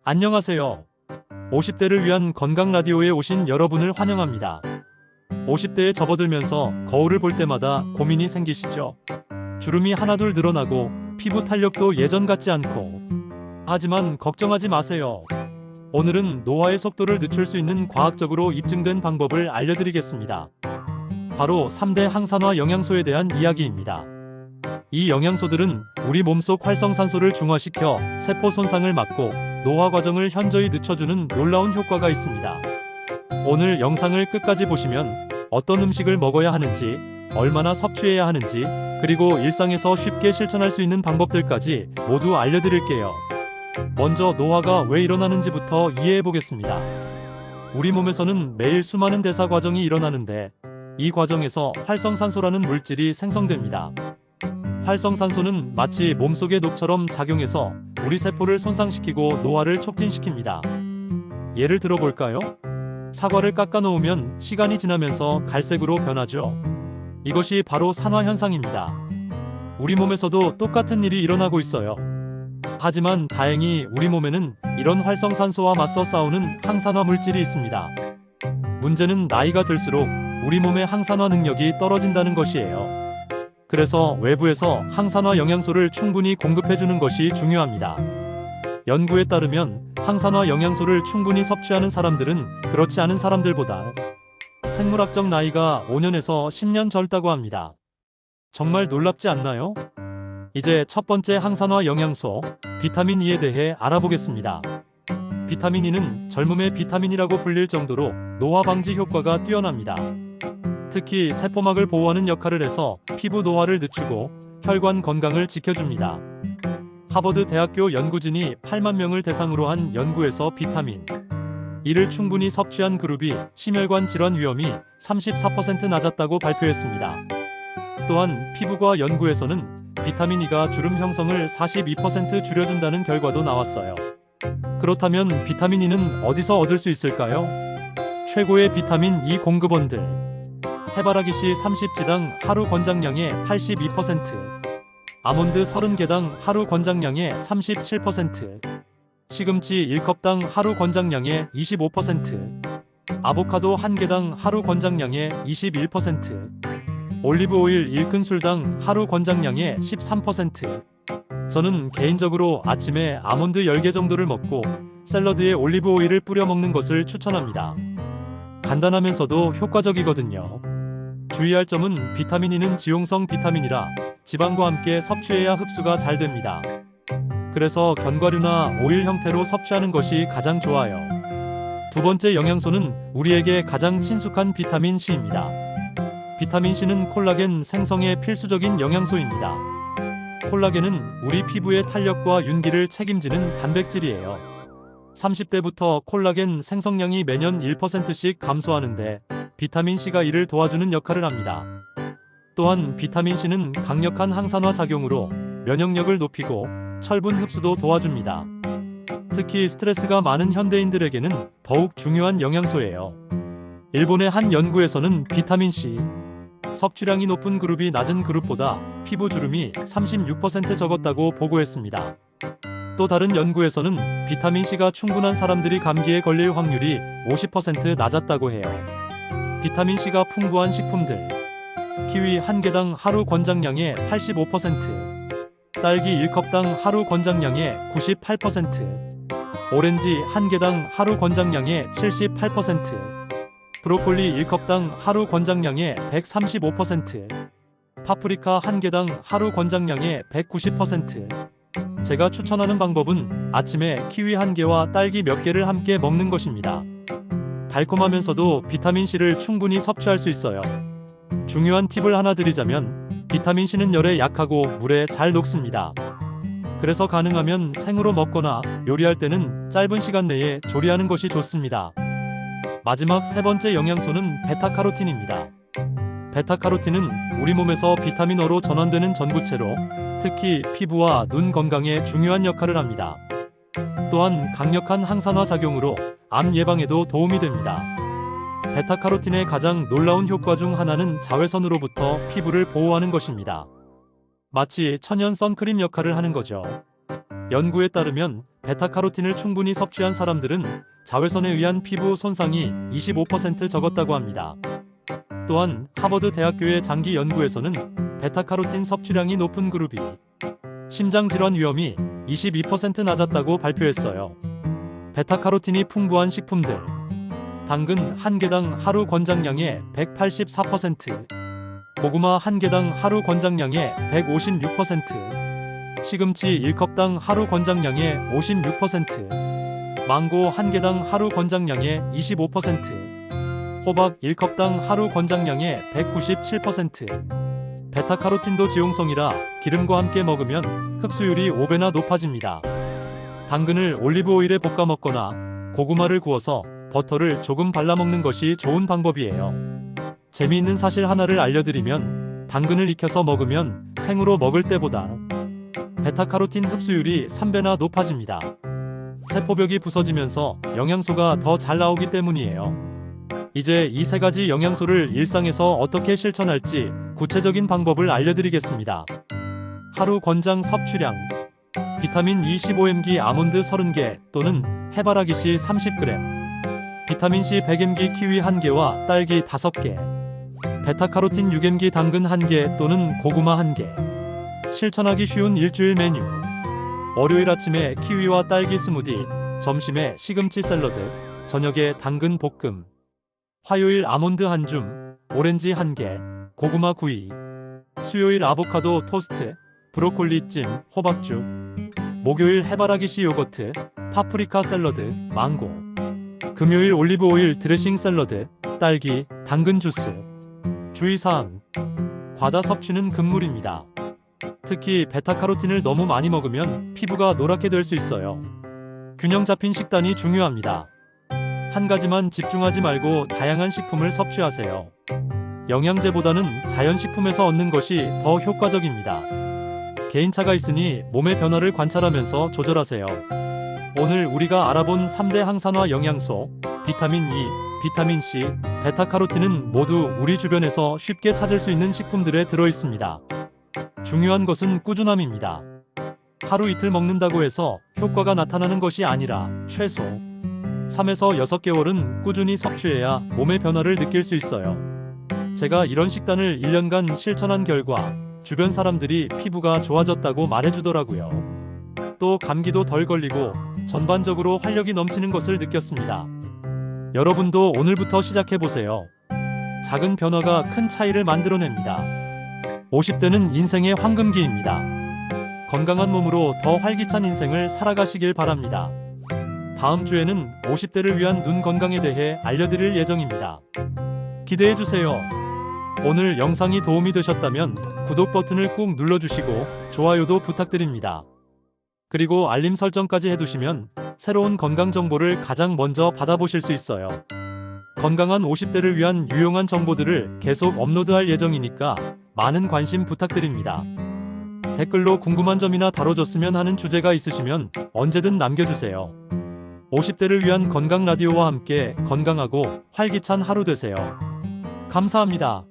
안녕하세요. 50대를 위한 건강 라디오에 오신 여러분을 환영합니다. 50대에 접어들면서 거울을 볼 때마다 고민이 생기시죠? 주름이 하나둘 늘어나고 피부 탄력도 예전 같지 않고. 하지만 걱정하지 마세요. 오늘은 노화의 속도를 늦출 수 있는 과학적으로 입증된 방법을 알려드리겠습니다. 바로 3대 항산화 영양소에 대한 이야기입니다. 이 영양소들은 우리 몸속 활성산소를 중화시켜 세포 손상을 막고 노화 과정을 현저히 늦춰주는 놀라운 효과가 있습니다. 오늘 영상을 끝까지 보시면 어떤 음식을 먹어야 하는지, 얼마나 섭취해야 하는지, 그리고 일상에서 쉽게 실천할 수 있는 방법들까지 모두 알려드릴게요. 먼저 노화가 왜 일어나는지부터 이해해 보겠습니다. 우리 몸에서는 매일 수많은 대사 과정이 일어나는데 이 과정에서 활성산소라는 물질이 생성됩니다. 활성산소는 마치 몸속의 녹처럼 작용해서 우리 세포를 손상시키고 노화를 촉진시킵니다. 예를 들어 볼까요? 사과를 깎아 놓으면 시간이 지나면서 갈색으로 변하죠. 이것이 바로 산화 현상입니다. 우리 몸에서도 똑같은 일이 일어나고 있어요. 하지만 다행히 우리 몸에는 이런 활성산소와 맞서 싸우는 항산화 물질이 있습니다. 문제는 나이가 들수록 우리 몸의 항산화 능력이 떨어진다는 것이에요. 그래서 외부에서 항산화 영양소를 충분히 공급해주는 것이 중요합니다. 연구에 따르면 항산화 영양소를 충분히 섭취하는 사람들은 그렇지 않은 사람들보다 생물학적 나이가 5년에서 10년 젊다고 합니다. 정말 놀랍지 않나요? 이제 첫 번째 항산화 영양소, 비타민 E에 대해 알아보겠습니다. 비타민 E는 젊음의 비타민이라고 불릴 정도로 노화 방지 효과가 뛰어납니다. 특히 세포막을 보호하는 역할을 해서 피부 노화를 늦추고 혈관 건강을 지켜줍니다. 하버드 대학교 연구진이 8만 명을 대상으로 한 연구에서 비타민 E를 충분히 섭취한 그룹이 심혈관 질환 위험이 34% 낮았다고 발표했습니다. 또한 피부과 연구에서는 비타민 E가 주름 형성을 42% 줄여준다는 결과도 나왔어요. 그렇다면 비타민 E는 어디서 얻을 수 있을까요? 최고의 비타민 E 공급원들. 해바라기씨 30지당 하루 권장량의 82%, 아몬드 30개당 하루 권장량의 37%, 시금치 1컵당 하루 권장량의 25%, 아보카도 1개당 하루 권장량의 21%, 올리브 오일 1큰술당 하루 권장량의 13%. 저는 개인적으로 아침에 아몬드 10개 정도를 먹고 샐러드에 올리브 오일을 뿌려 먹는 것을 추천합니다. 간단하면서도 효과적이거든요. 주의할 점은 비타민 E는 지용성 비타민이라 지방과 함께 섭취해야 흡수가 잘 됩니다. 그래서 견과류나 오일 형태로 섭취하는 것이 가장 좋아요. 두 번째 영양소는 우리에게 가장 친숙한 비타민 C입니다. 비타민 C는 콜라겐 생성에 필수적인 영양소입니다. 콜라겐은 우리 피부의 탄력과 윤기를 책임지는 단백질이에요. 30대부터 콜라겐 생성량이 매년 1%씩 감소하는데 비타민 C가 이를 도와주는 역할을 합니다. 또한 비타민 C는 강력한 항산화 작용으로 면역력을 높이고 철분 흡수도 도와줍니다. 특히 스트레스가 많은 현대인들에게는 더욱 중요한 영양소예요. 일본의 한 연구에서는 비타민 C 섭취량이 높은 그룹이 낮은 그룹보다 피부 주름이 36% 적었다고 보고했습니다. 또 다른 연구에서는 비타민 C가 충분한 사람들이 감기에 걸릴 확률이 50% 낮았다고 해요. 비타민 C가 풍부한 식품들. 키위 1개당 하루 권장량의 85%, 딸기 1컵당 하루 권장량의 98%, 오렌지 1개당 하루 권장량의 78%, 브로콜리 1컵당 하루 권장량의 135%, 파프리카 1개당 하루 권장량의 190%. 제가 추천하는 방법은 아침에 키위 1개와 딸기 몇 개를 함께 먹는 것입니다. 달콤하면서도 비타민 C를 충분히 섭취할 수 있어요. 중요한 팁을 하나 드리자면 비타민 C는 열에 약하고 물에 잘 녹습니다. 그래서 가능하면 생으로 먹거나 요리할 때는 짧은 시간 내에 조리하는 것이 좋습니다. 마지막 세 번째 영양소는 베타카로틴입니다. 베타카로틴은 우리 몸에서 비타민 O로 전환되는 전구체로 특히 피부와 눈 건강에 중요한 역할을 합니다. 또한 강력한 항산화 작용으로 암 예방에도 도움이 됩니다. 베타카로틴의 가장 놀라운 효과 중 하나는 자외선으로부터 피부를 보호하는 것입니다. 마치 천연 선크림 역할을 하는 거죠. 연구에 따르면 베타카로틴을 충분히 섭취한 사람들은 자외선에 의한 피부 손상이 25% 적었다고 합니다. 또한 하버드 대학교의 장기 연구에서는 베타카로틴 섭취량이 높은 그룹이 심장질환 위험이 22% 낮았다고 발표했어요. 베타카로틴이 풍부한 식품들. 당근 1개당 하루 권장량의 184%, 고구마 1개당 하루 권장량의 156%, 시금치 1컵당 하루 권장량의 56%, 망고 1개당 하루 권장량의 25%, 호박 1컵당 하루 권장량의 197%. 베타카로틴도 지용성이라 기름과 함께 먹으면 흡수율이 5배나 높아집니다. 당근을 올리브 오일에 볶아 먹거나 고구마를 구워서 버터를 조금 발라 먹는 것이 좋은 방법이에요. 재미있는 사실 하나를 알려드리면 당근을 익혀서 먹으면 생으로 먹을 때보다 베타카로틴 흡수율이 3배나 높아집니다. 세포벽이 부서지면서 영양소가 더 잘 나오기 때문이에요. 이제 이 세 가지 영양소를 일상에서 어떻게 실천할지 구체적인 방법을 알려드리겠습니다. 하루 권장 섭취량. 비타민 E 15mg 아몬드 30개 또는 해바라기씨 30g, 비타민C 100mg 키위 1개와 딸기 5개, 베타카로틴 6mg 당근 1개 또는 고구마 1개. 실천하기 쉬운 일주일 메뉴. 월요일 아침에 키위와 딸기 스무디, 점심에 시금치 샐러드, 저녁에 당근 볶음. 화요일 아몬드 한 줌, 오렌지 1개, 고구마 구이. 수요일 아보카도 토스트, 브로콜리 찜, 호박죽. 목요일 해바라기씨 요거트, 파프리카 샐러드, 망고. 금요일 올리브 오일 드레싱 샐러드, 딸기, 당근 주스. 주의사항. 과다 섭취는 금물입니다. 특히 베타카로틴을 너무 많이 먹으면 피부가 노랗게 될 수 있어요. 균형 잡힌 식단이 중요합니다. 한 가지만 집중하지 말고 다양한 식품을 섭취하세요. 영양제보다는 자연식품에서 얻는 것이 더 효과적입니다. 개인차가 있으니 몸의 변화를 관찰하면서 조절하세요. 오늘 우리가 알아본 3대 항산화 영양소, 비타민 E, 비타민 C, 베타카로틴은 모두 우리 주변에서 쉽게 찾을 수 있는 식품들에 들어 있습니다. 중요한 것은 꾸준함입니다. 하루 이틀 먹는다고 해서 효과가 나타나는 것이 아니라 최소 3에서 6개월은 꾸준히 섭취해야 몸의 변화를 느낄 수 있어요. 제가 이런 식단을 1년간 실천한 결과 주변 사람들이 피부가 좋아졌다고 말해주더라고요. 또 감기도 덜 걸리고 전반적으로 활력이 넘치는 것을 느꼈습니다. 여러분도 오늘부터 시작해보세요. 작은 변화가 큰 차이를 만들어냅니다. 50대는 인생의 황금기입니다. 건강한 몸으로 더 활기찬 인생을 살아가시길 바랍니다. 다음 주에는 50대를 위한 눈 건강에 대해 알려드릴 예정입니다. 기대해주세요. 오늘 영상이 도움이 되셨다면 구독 버튼을 꾹 눌러주시고 좋아요도 부탁드립니다. 그리고 알림 설정까지 해두시면 새로운 건강 정보를 가장 먼저 받아보실 수 있어요. 건강한 50대를 위한 유용한 정보들을 계속 업로드할 예정이니까 많은 관심 부탁드립니다. 댓글로 궁금한 점이나 다뤄줬으면 하는 주제가 있으시면 언제든 남겨주세요. 50대를 위한 건강 라디오와 함께 건강하고 활기찬 하루 되세요. 감사합니다.